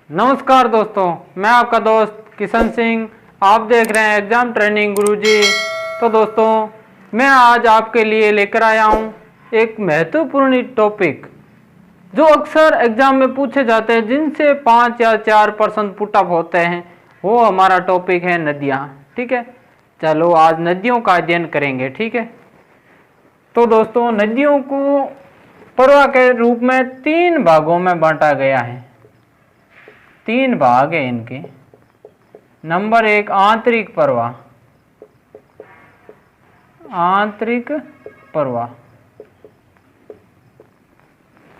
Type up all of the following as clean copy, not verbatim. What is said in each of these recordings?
नमस्कार दोस्तों, मैं आपका दोस्त किशन सिंह। आप देख रहे हैं एग्जाम ट्रेनिंग गुरुजी। तो दोस्तों, मैं आज आपके लिए लेकर आया हूं एक महत्वपूर्ण टॉपिक जो अक्सर एग्जाम में पूछे जाते हैं, जिनसे 5 या 4% पुटअप होते हैं। वो हमारा टॉपिक है नदियां। ठीक है, चलो आज नदियों का अध्ययन करेंगे। ठीक है, तो दोस्तों नदियों को प्रवाह के रूप में 3 भागों में बांटा गया है। 3 भाग है इनके। नंबर 1 आंतरिक प्रवाह। आंतरिक प्रवाह।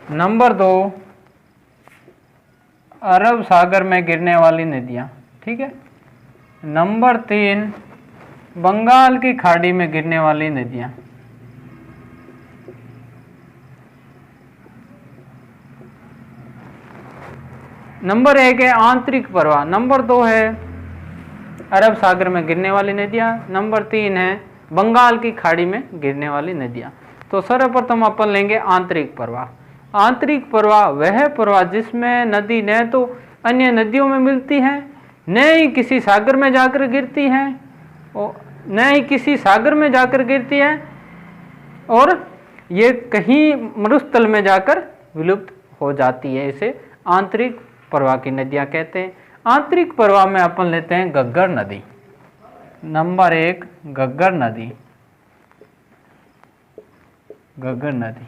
नंबर 2 अरब सागर में गिरने वाली नदियां। ठीक है। नंबर 3 बंगाल की खाड़ी में गिरने वाली नदियां। नंबर 1 है आंतरिक प्रवाह। नंबर 2 है अरब सागर में गिरने वाली नदियां। नंबर 3 है बंगाल की खाड़ी में गिरने वाली नदियां। तो सर्वप्रथम अपन लेंगे आंतरिक प्रवाह। आंतरिक प्रवाह वह प्रवाह जिसमें नदी न तो अन्य नदियों में मिलती है, न ही किसी सागर में जाकर गिरती है, न ही किसी सागर में जाकर गिरती है, और ये कहीं मरुस्थल में जाकर विलुप्त हो जाती है। इसे आंतरिक प्रवाह की नदियां कहते हैं। आंतरिक प्रवाह में अपन लेते हैं घग्गर नदी। नंबर 1 घग्गर नदी। घग्गर नदी।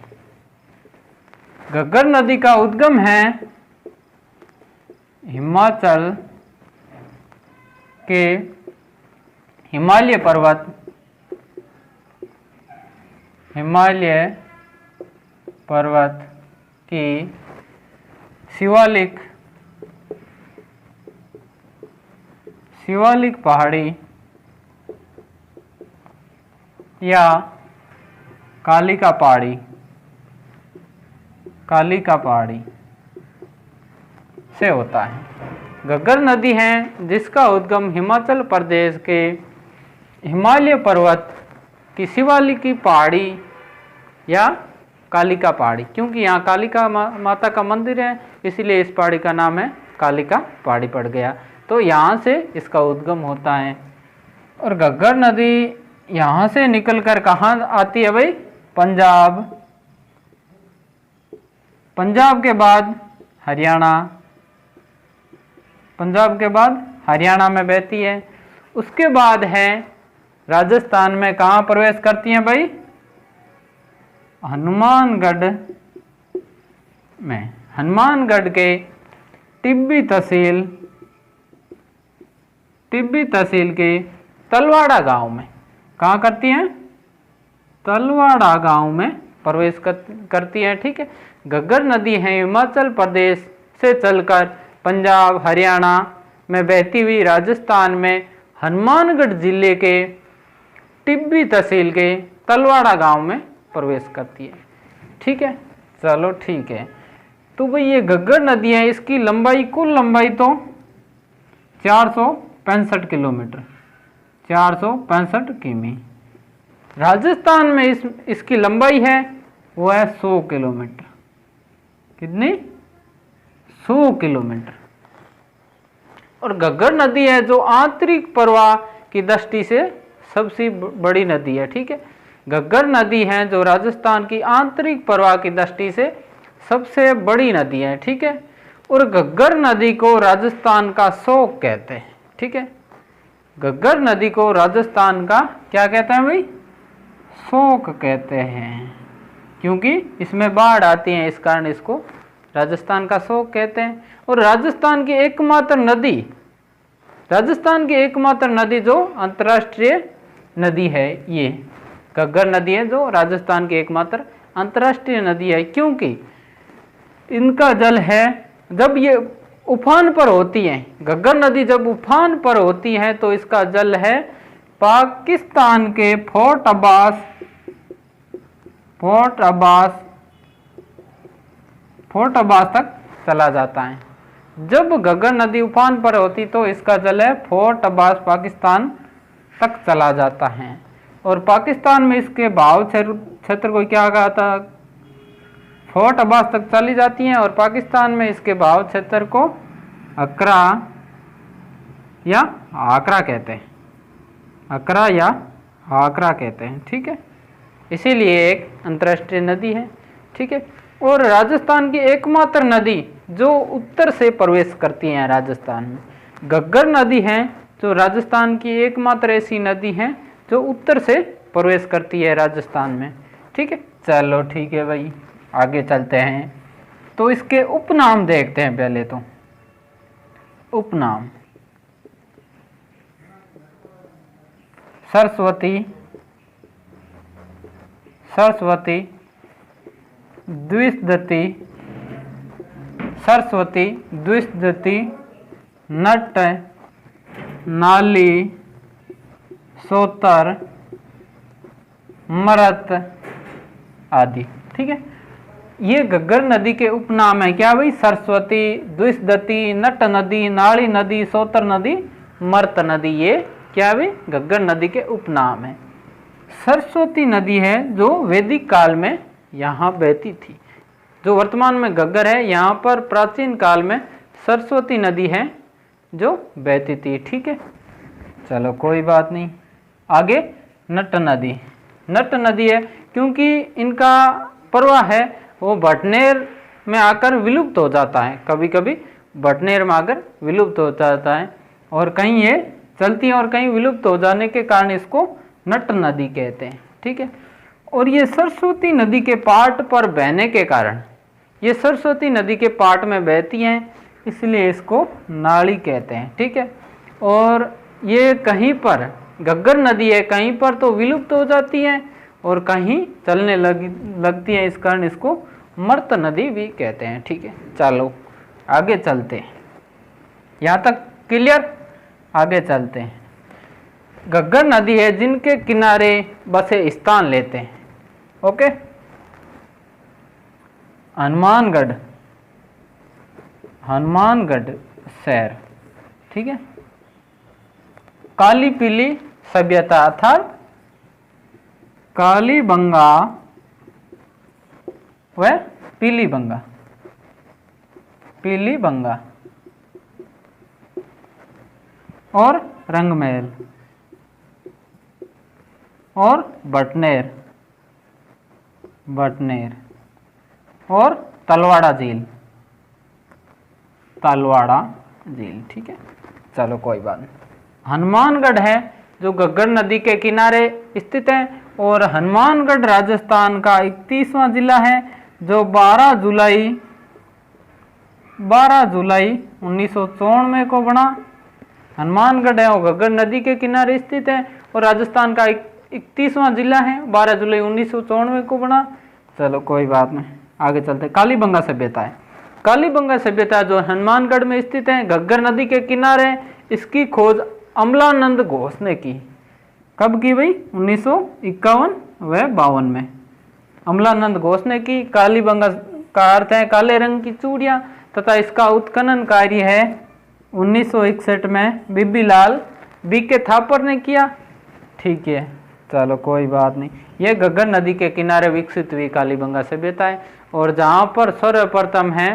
घग्गर नदी का उद्गम है हिमाचल के हिमालय पर्वत, हिमालय पर्वत की शिवालिक पहाड़ी या कालिका पहाड़ी से होता है। घग्गर नदी है जिसका उद्गम हिमाचल प्रदेश के हिमालय पर्वत की शिवालिक की पहाड़ी या कालिका पहाड़ी, क्योंकि यहाँ कालिका माता का मंदिर है, इसलिए इस पहाड़ी का नाम है कालिका पहाड़ी पड़ गया। तो यहाँ से इसका उद्गम होता है। और घग्गर नदी यहाँ से निकलकर कहाँ आती है भाई? पंजाब। पंजाब के बाद हरियाणा। पंजाब के बाद हरियाणा में बहती है। उसके बाद है राजस्थान में कहाँ प्रवेश करती है भाई? हनुमानगढ़ में। हनुमानगढ़ के टिब्बी तहसील के तलवाड़ा गांव में कहाँ करती हैं? तलवाड़ा गांव में प्रवेश करती है। ठीक है। घग्गर नदी है हिमाचल प्रदेश से चलकर पंजाब हरियाणा में बहती हुई राजस्थान में हनुमानगढ़ जिले के टिब्बी तहसील के तलवाड़ा गांव में प्रवेश करती है। ठीक है, चलो ठीक है। तो भाई ये घग्गर नदी है, इसकी लंबाई कुल लंबाई तो 465 किलोमीटर, 465 किमी। राजस्थान में इसकी लंबाई है वो है 100 किलोमीटर। कितनी? 100 किलोमीटर। और घग्गर नदी है जो आंतरिक प्रवाह की दृष्टि से सबसे बड़ी नदी है। ठीक है, घग्गर नदी है जो राजस्थान की आंतरिक प्रवाह की दृष्टि से सबसे बड़ी नदी है। ठीक है, और घग्गर नदी को राजस्थान का शोक कहते हैं। ठीक है, घग्गर नदी को राजस्थान का क्या कहते हैं भाई? शोक कहते हैं, क्योंकि इसमें बाढ़ आती है, इस कारण इसको राजस्थान का शोक कहते हैं। और राजस्थान की एकमात्र नदी जो अंतर्राष्ट्रीय नदी है, ये घग्गर नदी है जो राजस्थान की एकमात्र अंतर्राष्ट्रीय नदी है, क्योंकि इनका जल है जब ये उफान पर होती है। घग्गर नदी जब उफान पर होती है तो इसका जल है पाकिस्तान के फोर्ट अब्बास तक चला जाता है। जब घग्गर नदी उफान पर होती तो इसका जल है फोर्ट अब्बास पाकिस्तान तक चला जाता है। और पाकिस्तान में इसके बहाव क्षेत्र को क्या कहा था? फोर्ट अब्बास तक चली जाती हैं और पाकिस्तान में इसके बहाव क्षेत्र को अकरा या आकरा कहते हैं, अकरा या आकरा कहते हैं, ठीक है। इसीलिए एक अंतर्राष्ट्रीय नदी है, ठीक है। और राजस्थान की एकमात्र नदी जो उत्तर से प्रवेश करती है राजस्थान में, घग्गर नदी है जो राजस्थान की एकमात्र ऐसी नदी है जो उत्तर से प्रवेश करती है राजस्थान में, ठीक है। चलो ठीक है भाई, आगे चलते हैं। तो इसके उपनाम देखते हैं पहले। तो उपनाम, सरस्वती, सरस्वती, द्विशदती, सरस्वती, द्विशदती, नट, नाली, सोतर, मरत आदि, ठीक है। ये घग्गर नदी के उपनाम है क्या भाई? सरस्वती, द्विशदती, नट नदी, नाली नदी, सोतर नदी, मरत नदी, ये क्या भाई? घग्गर नदी के उपनाम है। सरस्वती नदी है जो वैदिक काल में यहाँ बहती थी। जो वर्तमान में घग्गर है, यहाँ पर प्राचीन काल में सरस्वती नदी है जो बहती थी, ठीक है। चलो कोई बात नहीं। आगे नट नदी, नट नदी है क्योंकि इनका प्रवाह है वो भटनेर में आकर विलुप्त हो जाता है, कभी कभी भटनेर में आकर विलुप्त हो जाता है, और कहीं ये चलती है और कहीं विलुप्त हो जाने के कारण इसको नट नदी कहते हैं, ठीक है। और ये सरस्वती नदी के पाट पर बहने के कारण, ये सरस्वती नदी के पाट में बहती हैं, इसलिए इसको नाली कहते हैं, ठीक है। और ये कहीं पर घग्गर नदी है, कहीं पर तो विलुप्त हो जाती है और कहीं चलने लगती है, इस कारण इसको मर्त नदी भी कहते हैं, ठीक है। चलो आगे चलते हैं, यहाँ तक क्लियर? आगे चलते हैं। घग्गर नदी है जिनके किनारे बसे स्थान लेते हैं, ओके। हनुमानगढ़, हनुमानगढ़ शहर, ठीक है। काली पीली सभ्यता अर्थात कालीबंगा व पीलीबंगा, पीलीबंगा और रंगमहल और बटनेर, बटनेर और तलवाड़ा झील, तलवाड़ा झील, ठीक है। चलो कोई बात नहीं। हनुमानगढ़ है जो घग्गर नदी के किनारे स्थित है, और हनुमानगढ़ राजस्थान का 31वां जिला है जो 12 जुलाई 1994 को बना। हनुमानगढ़ है वो घग्गर नदी के किनारे स्थित है और राजस्थान का 31वां जिला है, 12 जुलाई 1994 को बना। चलो कोई बात नहीं, आगे चलते हैं। कालीबंगा सभ्यता है, कालीबंगा सभ्यता जो हनुमानगढ़ में स्थित है, घग्गर नदी के किनारे, इसकी खोज अमलानंद घोष ने की। कब की भाई? 1951 व 52 में अमलानंद घोष ने की। कालीबंगा का अर्थ है काले रंग की चूड़ियाँ, तथा इसका उत्खनन कार्य है 1961 में बीबीलाल बीके थापर ने किया, ठीक है। चलो कोई बात नहीं। यह घग्गर नदी के किनारे विकसित हुई कालीबंगा सभ्यता है, और जहाँ पर सर्वप्रथम है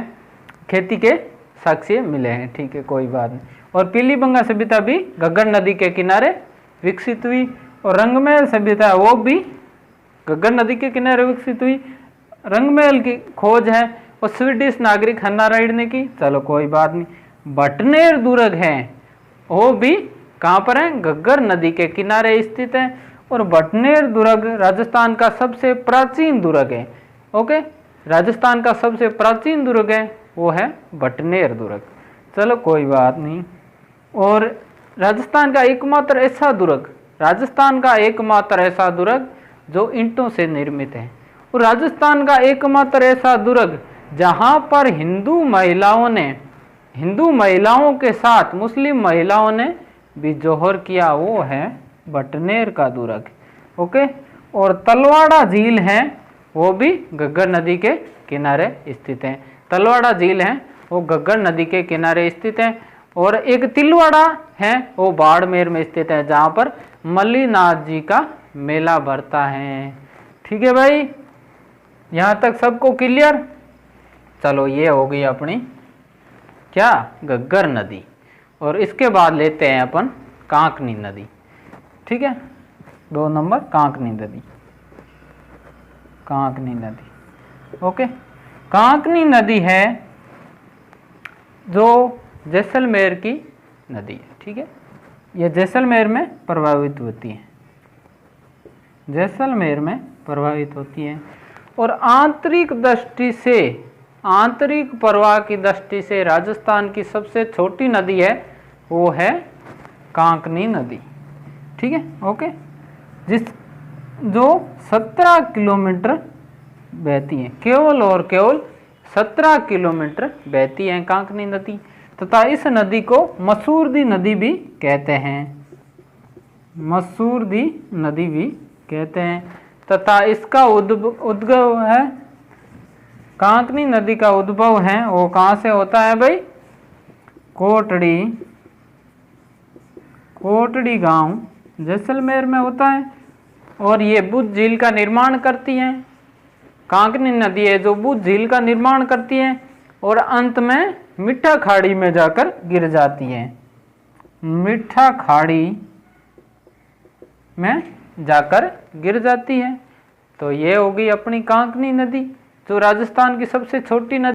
खेती के साक्ष्य मिले हैं, ठीक है, कोई बात नहीं। और पीलीबंगा सभ्यता भी घग्गर नदी के किनारे विकसित हुई, और रंगमहल सभ्यता वो भी घग्गर नदी के किनारे विकसित हुई। रंगमहल की खोज है और स्वीडिश नागरिक हन्ना राइड ने की। चलो कोई बात नहीं। बटनेर दुर्ग है वो भी कहाँ पर है? घग्गर नदी के किनारे स्थित है, और बटनेर दुर्ग राजस्थान का सबसे प्राचीन दुर्ग है, ओके। राजस्थान का सबसे प्राचीन दुर्ग है वो है बटनेर दुर्ग। चलो कोई बात नहीं। और राजस्थान का एकमात्र ऐसा दुर्ग, राजस्थान का एकमात्र ऐसा दुर्ग जो ईंटों से निर्मित है, और राजस्थान का एकमात्र ऐसा दुर्ग जहाँ पर हिंदू महिलाओं के साथ मुस्लिम महिलाओं ने भी जोहर किया, वो है बटनेर का दुर्ग, ओके। और तलवाड़ा झील है वो भी घग्गर नदी के किनारे स्थित है। तलवाड़ा झील है वो घग्गर नदी के किनारे स्थित है। और एक तिलवाड़ा है वो बाड़मेर में स्थित है, जहाँ पर मल्लीनाथ जी का मेला भरता है, ठीक है भाई। यहाँ तक सबको क्लियर? चलो ये हो गई अपनी क्या, घग्गर नदी। और इसके बाद लेते हैं अपन कांकनी नदी। ठीक है, 2 नंबर कांकनी नदी, कांकनी नदी। ओके, कांकनी नदी है जो जैसलमेर की नदी है। ठीक है, यह जैसलमेर में प्रभावित होती है, जैसलमेर में प्रभावित होती है। और आंतरिक दृष्टि से, आंतरिक प्रवाह की दृष्टि से राजस्थान की सबसे छोटी नदी है, वो है कांकनी नदी। ठीक है, ओके, जो 17 किलोमीटर बहती है, केवल और केवल 17 किलोमीटर बहती है कांकनी नदी। तथा इस नदी को मसूरदी नदी भी कहते हैं, मसूरदी नदी भी कहते हैं। तथा इसका उद्गम है, कांकनी नदी का उद्भव है वो कहाँ से होता है भाई, कोटड़ी, कोटड़ी गांव जैसलमेर में होता है। और ये बुध झील का निर्माण करती है, कांकनी नदी है जो बुध झील का निर्माण करती है और अंत में मीठा खाड़ी में जाकर गिर जाती है, मीठा खाड़ी में जाकर गिर जाती है। तो ये होगी अपनी कांकनी नदी, जो राजस्थान की सबसे छोटी नदी